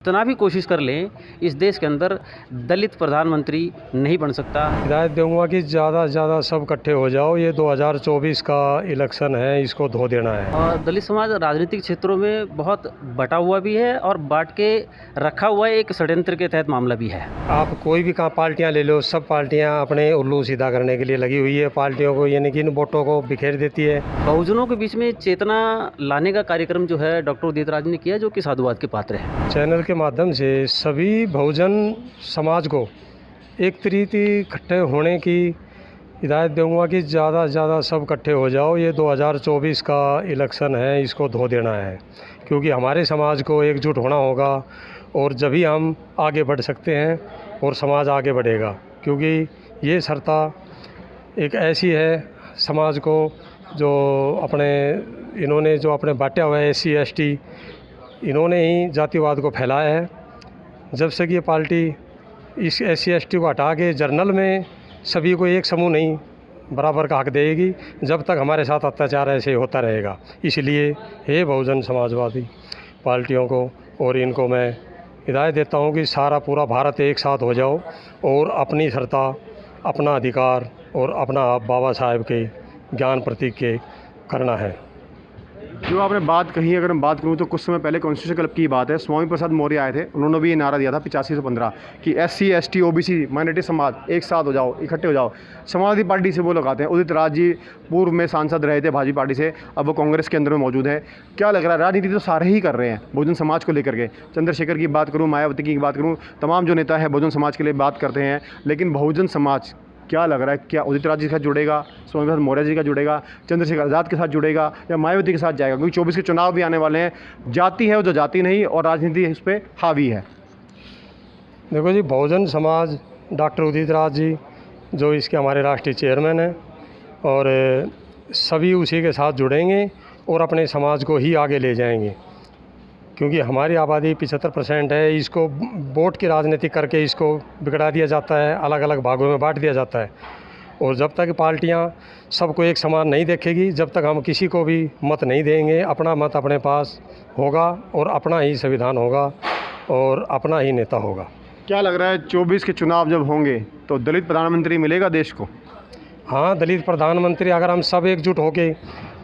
कितना भी कोशिश कर लें, इस देश के अंदर दलित प्रधानमंत्री नहीं बन सकता। हिदायत दूंगा कि ज़्यादा से ज़्यादा सब इकट्ठे हो जाओ। ये 2024 का इलेक्शन है, इसको धो देना है। और दलित समाज राजनीतिक क्षेत्रों में बहुत बटा हुआ भी है और बांट के रखा हुआ है, एक षड्यंत्र के तहत मामला भी है। आप कोई भी पार्टियां ले लो, सब पार्टियां अपने उल्लू सीधा करने के लिए लगी हुई है। पार्टियों को यानी कि इन वोटों को बिखेर देती है। बहुजनों के बीच में चेतना लाने का कार्यक्रम जो है डॉक्टर उदित राज ने किया, जो कि साधुवाद के पात्र है। चैनल के माध्यम से सभी बहुजन समाज को एक तरीके इकट्ठे होने की हिदायत दूंगा कि ज़्यादा से ज़्यादा सब इकट्ठे हो जाओ। ये 2024 का इलेक्शन है, इसको धो देना है, क्योंकि हमारे समाज को एकजुट होना होगा और जब ही हम आगे बढ़ सकते हैं और समाज आगे बढ़ेगा। क्योंकि ये सरता एक ऐसी है समाज को जो इन्होंने जो अपने बांटा हुआ है, SC ST, इन्होंने ही जातिवाद को फैलाया है। जब से कि ये पार्टी इस SC ST को हटा के जर्नल में सभी को एक समूह नहीं बराबर का हक देगी, जब तक हमारे साथ अत्याचार ऐसे होता रहेगा। इसलिए हे बहुजन समाजवादी पार्टियों को और इनको मैं हिदायत देता हूं कि सारा पूरा भारत एक साथ हो जाओ और अपनी सरता, अपना अधिकार और अपना आप बाबा साहेब के ज्ञान प्रतीक के करना है। जो आपने बात कही, अगर मैं बात करूं तो कुछ समय पहले कॉन्स्टिट्यूशन क्लब की बात है, स्वामी प्रसाद मौर्य आए थे, उन्होंने भी ये नारा दिया था 85 से 15 कि SC ST OBC माइनॉरिटी समाज एक साथ हो जाओ, इकट्ठे हो जाओ। समाजवादी पार्टी से वो लोग आते हैं। उदित राज जी पूर्व में सांसद रहे थे भाजपा पार्टी से, अब वो कांग्रेस के अंदर में मौजूद है। क्या लग रहा है, राजनीति तो सारे ही कर रहे हैं बहुजन समाज को लेकर के। चंद्रशेखर की बात करूँ, मायावती की बात करूँ, तमाम जो नेता है बहुजन समाज के लिए बात करते हैं, लेकिन बहुजन समाज क्या लग रहा है, क्या उदित राज जी के साथ जुड़ेगा, स्वामी प्रसाद मौर्य जी का जुड़ेगा, चंद्रशेखर आज़ाद के साथ जुड़ेगा, या मायावती के साथ जाएगा? क्योंकि 24 के चुनाव भी आने वाले हैं। जाति है वो जो जाति नहीं, और राजनीति इस पर हावी है। देखो जी, बहुजन समाज डॉक्टर उदित राज जी जो इसके हमारे राष्ट्रीय चेयरमैन हैं, और सभी उसी के साथ जुड़ेंगे और अपने समाज को ही आगे ले जाएंगे। क्योंकि हमारी आबादी 75% है, इसको वोट की राजनीति करके इसको बिगड़ा दिया जाता है, अलग अलग भागों में बांट दिया जाता है। और जब तक पार्टियां सबको एक समान नहीं देखेगी, जब तक हम किसी को भी मत नहीं देंगे, अपना मत अपने पास होगा और अपना ही संविधान होगा और अपना ही नेता होगा। क्या लग रहा है, 24 के चुनाव जब होंगे तो दलित प्रधानमंत्री मिलेगा देश को? हाँ, दलित प्रधानमंत्री अगर हम सब एकजुट होके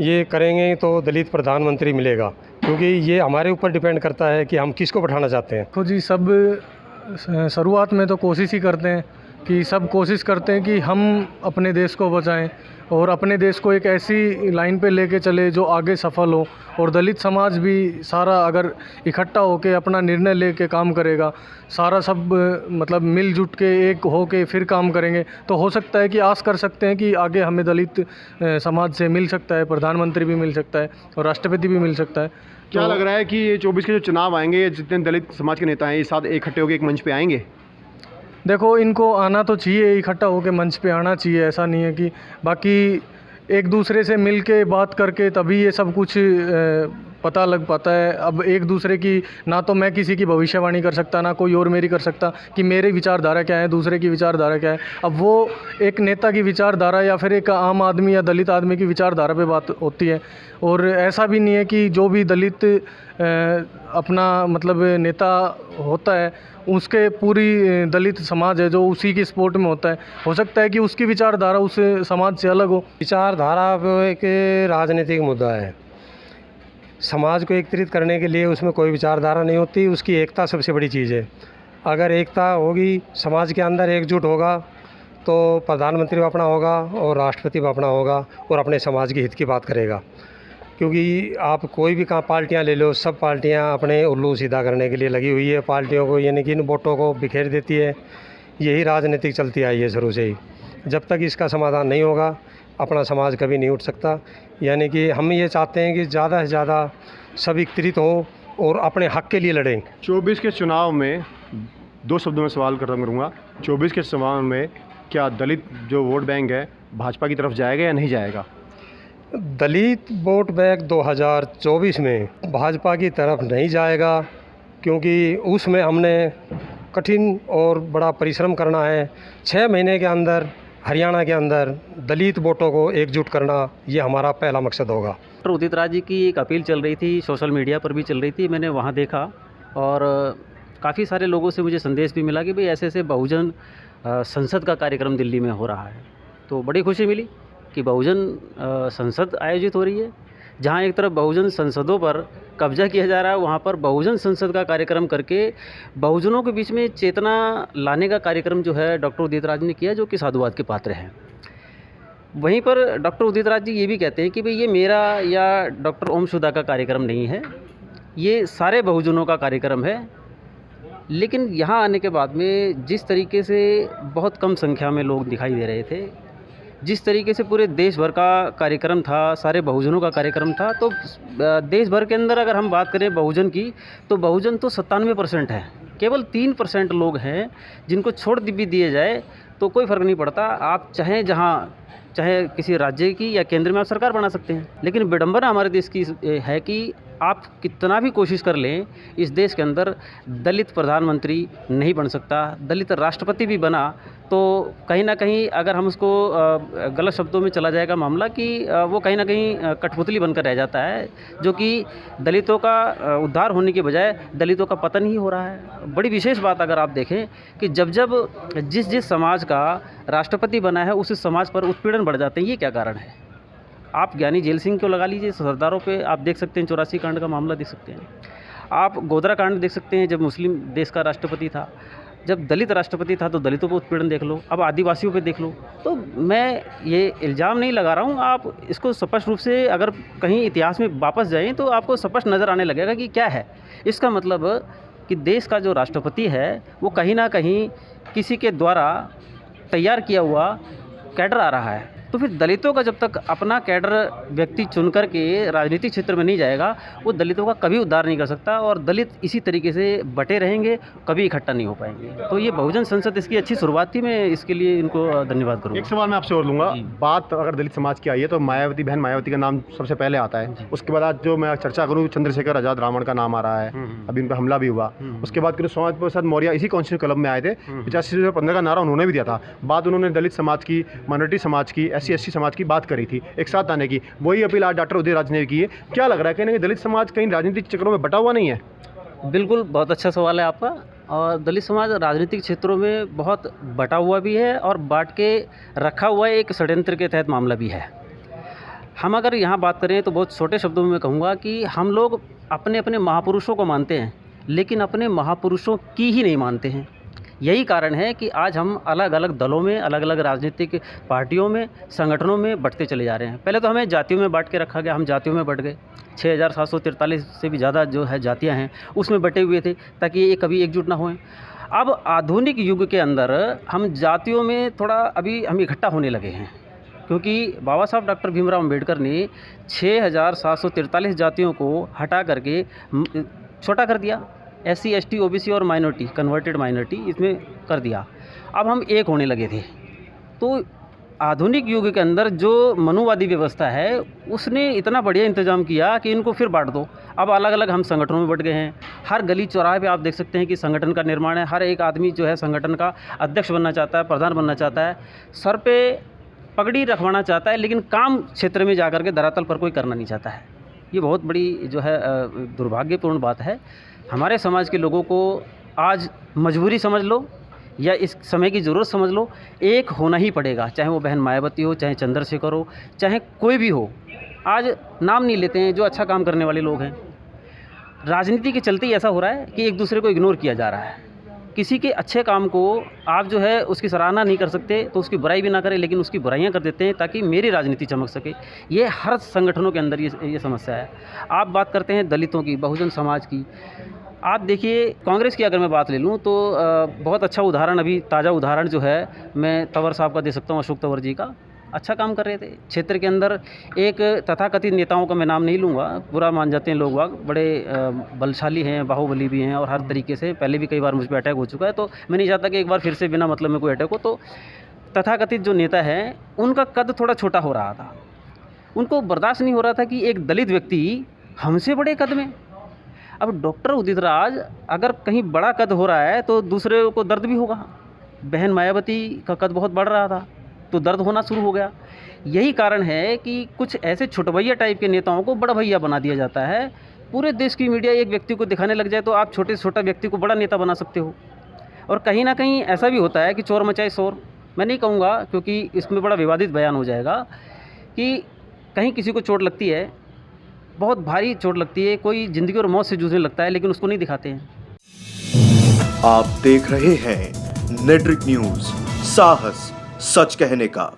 ये करेंगे तो दलित प्रधानमंत्री मिलेगा, क्योंकि ये हमारे ऊपर डिपेंड करता है कि हम किसको बैठाना चाहते हैं। तो जी, सब शुरुआत में तो कोशिश ही करते हैं कि सब कोशिश करते हैं कि हम अपने देश को बचाएं और अपने देश को एक ऐसी लाइन पे लेके चले जो आगे सफल हो। और दलित समाज भी सारा अगर इकट्ठा होके अपना निर्णय लेके काम करेगा, सारा सब मतलब मिलजुट के एक होके फिर काम करेंगे, तो हो सकता है कि आस कर सकते हैं कि आगे हमें दलित समाज से मिल सकता है, प्रधानमंत्री भी मिल सकता है और राष्ट्रपति भी मिल सकता है। क्या लग रहा है कि ये 24 के जो चुनाव आएंगे, जितने दलित समाज के नेता हैं ये साथ इकट्ठे होकर एक मंच पे आएंगे? देखो, इनको आना तो चाहिए, इकट्ठा होकर मंच पे आना चाहिए। ऐसा नहीं है कि बाकी एक दूसरे से मिल के बात करके तभी ये सब कुछ पता लग पाता है। अब एक दूसरे की ना तो मैं किसी की भविष्यवाणी कर सकता, ना कोई और मेरी कर सकता कि मेरी विचारधारा क्या है, दूसरे की विचारधारा क्या है। अब वो एक नेता की विचारधारा या फिर एक आम आदमी या दलित आदमी की विचारधारा पे बात होती है। और ऐसा भी नहीं है कि जो भी दलित अपना मतलब नेता होता है उसके पूरी दलित समाज है जो उसी की सपोर्ट में होता है। हो सकता है कि उसकी विचारधारा उस समाज से अलग हो। विचारधारा वो एक राजनीतिक मुद्दा है। समाज को एकत्रित करने के लिए उसमें कोई विचारधारा नहीं होती, उसकी एकता सबसे बड़ी चीज़ है। अगर एकता होगी, समाज के अंदर एकजुट होगा, तो प्रधानमंत्री भी अपना होगा और राष्ट्रपति भी अपना होगा और अपने समाज के हित की बात करेगा। क्योंकि आप कोई भी पार्टियां ले लो, सब पार्टियां अपने उल्लू सीधा करने के लिए लगी हुई है। पार्टियों को यानी कि इन वोटों को बिखेर देती है। यही राजनीतिक चलती आई है शुरू से ही। जब तक इसका समाधान नहीं होगा, अपना समाज कभी नहीं उठ सकता। यानी कि हम ये चाहते हैं कि ज़्यादा से ज़्यादा सब एकत्रित हो और अपने हक के लिए लड़ें। 24 के चुनाव में 2 शब्दों में सवाल खत्म करूँगा। 24 के चुनाव में क्या दलित जो वोट बैंक है भाजपा की तरफ जाएगा या नहीं जाएगा? दलित वोट बैंक 2024 में भाजपा की तरफ नहीं जाएगा, क्योंकि उसमें हमने कठिन और बड़ा परिश्रम करना है। 6 महीने के अंदर हरियाणा के अंदर दलित वोटों को एकजुट करना, ये हमारा पहला मकसद होगा। डॉक्टर उदित राज जी की एक अपील चल रही थी, सोशल मीडिया पर भी चल रही थी, मैंने वहाँ देखा। और काफ़ी सारे लोगों से मुझे संदेश भी मिला कि भाई ऐसे ऐसे बहुजन संसद का कार्यक्रम दिल्ली में हो रहा है। तो बड़ी खुशी मिली कि बहुजन संसद आयोजित हो रही है, जहाँ एक तरफ बहुजन संसदों पर कब्जा किया जा रहा है, वहाँ पर बहुजन संसद का कार्यक्रम करके बहुजनों के बीच में चेतना लाने का कार्यक्रम जो है डॉक्टर उदित राज ने किया, जो कि साधुवाद के पात्र हैं। वहीं पर डॉक्टर उदित राज जी ये भी कहते हैं कि भाई ये मेरा या डॉक्टर ओम शुदा का कार्यक्रम नहीं है, ये सारे बहुजनों का कार्यक्रम है। लेकिन यहाँ आने के बाद में जिस तरीके से बहुत कम संख्या में लोग दिखाई दे रहे थे, जिस तरीके से पूरे देश भर का कार्यक्रम था, सारे बहुजनों का कार्यक्रम था, तो देश भर के अंदर अगर हम बात करें बहुजन की, तो बहुजन तो 97% है। केवल 3% लोग हैं जिनको छोड़ भी दिए जाए तो कोई फ़र्क नहीं पड़ता। आप चाहे किसी राज्य की या केंद्र में आप सरकार बना सकते हैं। लेकिन विडंबना हमारे देश की है कि आप कितना भी कोशिश कर लें, इस देश के अंदर दलित प्रधानमंत्री नहीं बन सकता। दलित राष्ट्रपति भी बना तो कहीं ना कहीं अगर हम उसको गलत शब्दों में चला जाएगा मामला कि वो कहीं ना कहीं कठपुतली बनकर रह जाता है, जो कि दलितों का उद्धार होने के बजाय दलितों का पतन ही हो रहा है। बड़ी विशेष बात अगर आप देखें कि जब जिस समाज का राष्ट्रपति बना है उस समाज पर उत्पीड़न बढ़ जाते हैं। ये क्या कारण है? आप ज्ञानी जेल सिंह को लगा लीजिए, सरदारों पे आप देख सकते हैं 84 कांड का मामला देख सकते हैं। आप गोधरा कांड देख सकते हैं, जब मुस्लिम देश का राष्ट्रपति था। जब दलित राष्ट्रपति था तो दलितों पर उत्पीड़न देख लो, अब आदिवासियों पे देख लो। तो मैं ये इल्ज़ाम नहीं लगा रहा हूँ, आप इसको स्पष्ट रूप से अगर कहीं इतिहास में वापस जाएं तो आपको स्पष्ट नज़र आने लगेगा कि क्या है इसका मतलब। कि देश का जो राष्ट्रपति है वो कहीं ना कहीं किसी के द्वारा तैयार किया हुआ कैडर आ रहा है। तो फिर दलितों का जब तक अपना कैडर व्यक्ति चुन कर के राजनीतिक क्षेत्र में नहीं जाएगा, वो दलितों का कभी उद्धार नहीं कर सकता और दलित इसी तरीके से बटे रहेंगे, कभी इकट्ठा नहीं हो पाएंगे। तो ये बहुजन संसद इसकी अच्छी शुरुआत थी, मैं इसके लिए इनको धन्यवाद करूँगा। एक सवाल मैं आपसे और लूँगा, बात अगर दलित समाज की आई है तो मायावती, बहन मायावती का नाम सबसे पहले आता है। उसके बाद आज जो मैं चर्चा करूँ, चंद्रशेखर आज़ाद रावण का नाम आ रहा है, अभी उन पर हमला भी हुआ। उसके बाद करूँ स्वामी प्रसाद मौर्य, इसी कॉन्स्टिट्यूशन क्लब में आए थे, 85-15 का नारा उन्होंने भी दिया था। बात उन्होंने दलित समाज की, माइनॉरिटी समाज की, SC/ST समाज की बात करी थी, एक साथ आने की। वही अपील आज डॉक्टर उदित राज ने की है। क्या लग रहा है कि दलित समाज कहीं राजनीतिक चक्रों में बटा हुआ नहीं है? बिल्कुल, बहुत अच्छा सवाल है आपका। और दलित समाज राजनीतिक क्षेत्रों में बहुत बटा हुआ भी है और बांट के रखा हुआ एक षड्यंत्र के तहत मामला भी है। हम अगर यहाँ बात करें तो बहुत छोटे शब्दों में मैं कहूँगा कि हम लोग अपने अपने महापुरुषों को मानते हैं, लेकिन अपने महापुरुषों की ही नहीं मानते हैं। यही कारण है कि आज हम अलग अलग दलों में, अलग अलग राजनीतिक पार्टियों में, संगठनों में बंटते चले जा रहे हैं। पहले तो हमें जातियों में बांट के रखा गया, हम जातियों में बंट गए। 6743 से भी ज़्यादा जो है जातियां हैं उसमें बटे हुए थे ताकि ये कभी एकजुट ना होएं। अब आधुनिक युग के अंदर हम जातियों में थोड़ा अभी हम इकट्ठा होने लगे हैं, क्योंकि बाबा साहब डॉक्टर भीमराव अम्बेडकर ने 6743 जातियों को हटा करके छोटा कर दिया। SC/ST, OBC और माइनॉरिटी, कन्वर्टेड माइनॉरिटी इसमें कर दिया। अब हम एक होने लगे थे। तो आधुनिक युग के अंदर जो मनुवादी व्यवस्था है उसने इतना बढ़िया इंतज़ाम किया कि इनको फिर बांट दो। अब अलग अलग हम संगठनों में बट गए हैं। हर गली चौराहे पे आप देख सकते हैं कि संगठन का निर्माण है। हर एक आदमी जो है संगठन का अध्यक्ष बनना चाहता है, प्रधान बनना चाहता है, सर पे पगड़ी रखवाना चाहता है, लेकिन काम क्षेत्र में जाकर के धरातल पर कोई करना नहीं चाहता है। ये बहुत बड़ी जो है दुर्भाग्यपूर्ण बात है। हमारे समाज के लोगों को आज मजबूरी समझ लो या इस समय की ज़रूरत समझ लो, एक होना ही पड़ेगा। चाहे वो बहन मायावती हो, चाहे चंद्रशेखर हो, चाहे कोई भी हो। आज नाम नहीं लेते हैं जो अच्छा काम करने वाले लोग हैं। राजनीति के चलते ही ऐसा हो रहा है कि एक दूसरे को इग्नोर किया जा रहा है। किसी के अच्छे काम को आप जो है उसकी सराहना नहीं कर सकते तो उसकी बुराई भी ना करें, लेकिन उसकी बुराइयां कर देते हैं ताकि मेरी राजनीति चमक सके। ये हर संगठनों के अंदर ये समस्या है। आप बात करते हैं दलितों की, बहुजन समाज की। आप देखिए कांग्रेस की अगर मैं बात ले लूँ तो बहुत अच्छा उदाहरण, अभी ताज़ा उदाहरण जो है मैं तंवर साहब का दे सकता हूँ, अशोक तंवर जी का। अच्छा काम कर रहे थे क्षेत्र के अंदर। एक तथाकथित नेताओं का मैं नाम नहीं लूँगा, बुरा मान जाते हैं लोग, बड़े बलशाली हैं, बाहुबली भी हैं और हर तरीके से। पहले भी कई बार मुझ पर अटैक हो चुका है, तो मैं नहीं चाहता कि एक बार फिर से बिना मतलब में कोई अटैक हो। तो तथाकथित जो नेता हैं उनका कद थोड़ा छोटा हो रहा था। उनको बर्दाश्त नहीं हो रहा था कि एक दलित व्यक्ति हमसे बड़े कद में। अब डॉक्टर उदित राज अगर कहीं बड़ा कद हो रहा है तो दूसरे को दर्द भी होगा। बहन मायावती का कद बहुत बढ़ रहा था तो दर्द होना शुरू हो गया। यही कारण है कि कुछ ऐसे छोट भैया टाइप के नेताओं को बड़ा भैया बना दिया जाता है पूरे देश की मीडिया एक व्यक्ति को दिखाने लग जाए तो आप छोटे से छोटा व्यक्ति को बड़ा नेता बना सकते हो। और कहीं ना कहीं ऐसा भी होता है कि चोर मचाए शोर, मैं नहीं कहूँगा क्योंकि इसमें बड़ा विवादित बयान हो जाएगा, कि कहीं किसी को चोट लगती है, बहुत भारी चोट लगती है, कोई ज़िंदगी और मौत से जूझने लगता है, लेकिन उसको नहीं दिखाते हैं। आप देख रहे हैं नेट्रिक न्यूज़, साहस सच कहने का।